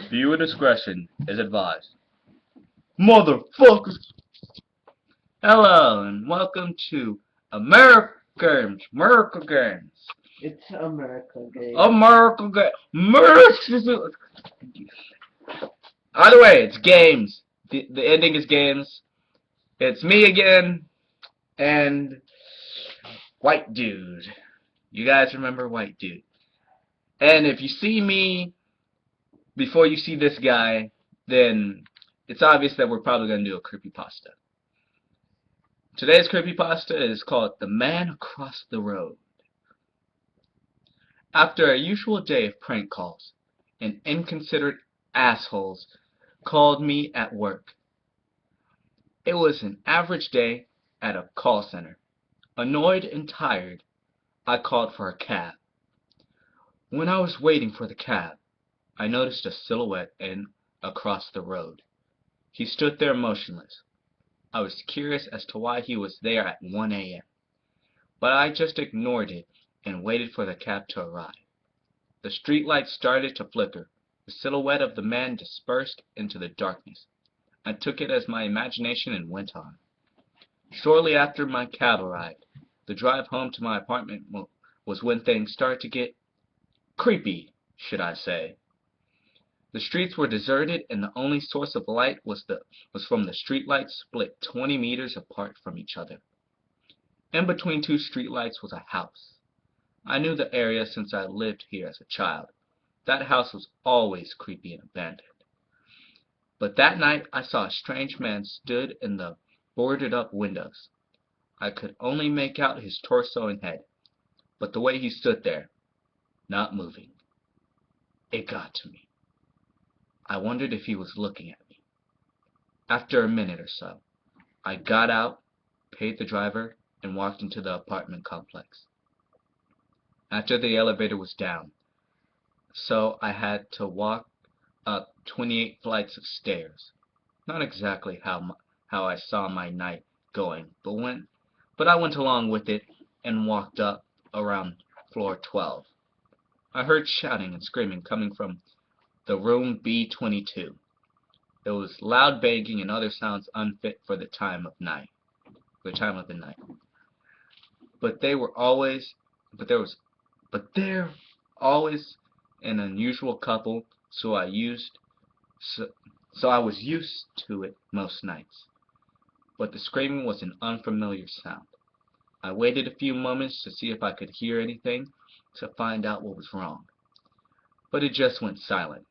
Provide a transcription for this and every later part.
Viewer discretion is advised. Motherfuckers! Hello and welcome to America Games. It's America Game. America Games. Either way, it's games. The ending is games. It's me again and White Dude. You guys remember White Dude. And if you see me before you see this guy, then it's obvious that we're probably going to do a creepypasta. Today's creepypasta is called The Man Across the Road. After a usual day of prank calls, and inconsiderate assholes called me at work. It was an average day at a call center. Annoyed and tired, I called for a cab. When I was waiting for the cab, I noticed a silhouette across the road. He stood there motionless. I was curious as to why he was there at 1 a.m., but I just ignored it and waited for the cab to arrive. The streetlights started to flicker. The silhouette of the man dispersed into the darkness. I took it as my imagination and went on. Shortly after my cab arrived, the drive home to my apartment was when things started to get creepy, should I say. The streets were deserted and the only source of light was from the streetlights split 20 meters apart from each other. In between two streetlights was a house. I knew the area since I lived here as a child. That house was always creepy and abandoned. But that night I saw a strange man stood in the boarded up windows. I could only make out his torso and head, but the way he stood there, not moving, it got to me. I wondered if he was looking at me. After a minute or so, I got out, paid the driver, and walked into the apartment complex. After the elevator was down, so I had to walk up 28 flights of stairs. Not exactly how I saw my night going, but I went along with it and walked up around floor 12. I heard shouting and screaming coming from the room B22. There was loud banging and other sounds unfit for the time of night. But there was always an unusual couple, so I was used to it most nights. But the screaming was an unfamiliar sound. I waited a few moments to see if I could hear anything, to find out what was wrong. But it just went silent.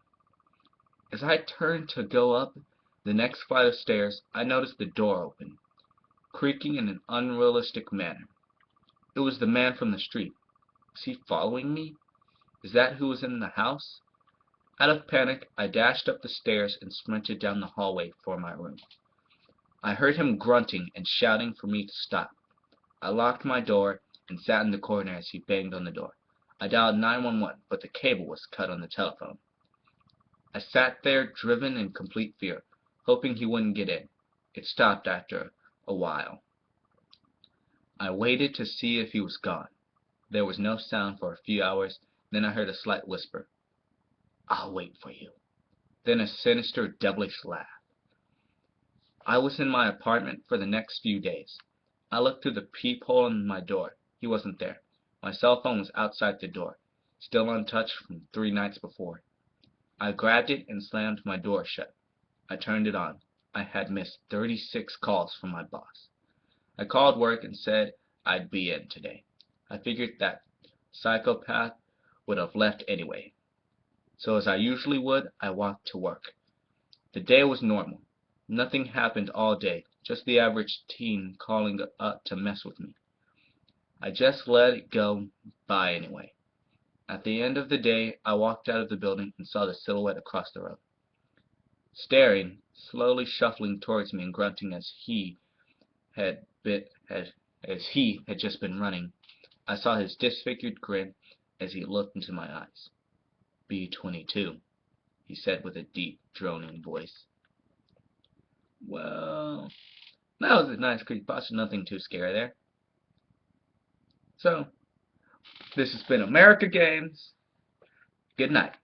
As I turned to go up the next flight of stairs, I noticed the door open, creaking in an unrealistic manner. It was the man from the street. Was he following me? Is that who was in the house? Out of panic, I dashed up the stairs and sprinted down the hallway for my room. I heard him grunting and shouting for me to stop. I locked my door and sat in the corner as he banged on the door. I dialed 911, but the cable was cut on the telephone. I sat there, driven in complete fear, hoping he wouldn't get in. It stopped after a while. I waited to see if he was gone. There was no sound for a few hours, then I heard a slight whisper. "I'll wait for you." Then a sinister, devilish laugh. I was in my apartment for the next few days. I looked through the peephole in my door. He wasn't there. My cell phone was outside the door, still untouched from 3 nights before. I grabbed it and slammed my door shut. I turned it on. I had missed 36 calls from my boss. I called work and said I'd be in today. I figured that psychopath would have left anyway. So as I usually would, I walked to work. The day was normal. Nothing happened all day, just the average teen calling up to mess with me. I just let it go by anyway. At the end of the day, I walked out of the building and saw the silhouette across the road. Staring, slowly shuffling towards me and grunting as he had just been running, I saw his disfigured grin as he looked into my eyes. "B-22, he said with a deep, droning voice. Well, that was a nice creepypasta, nothing too scary there. So, this has been America Games. Good night.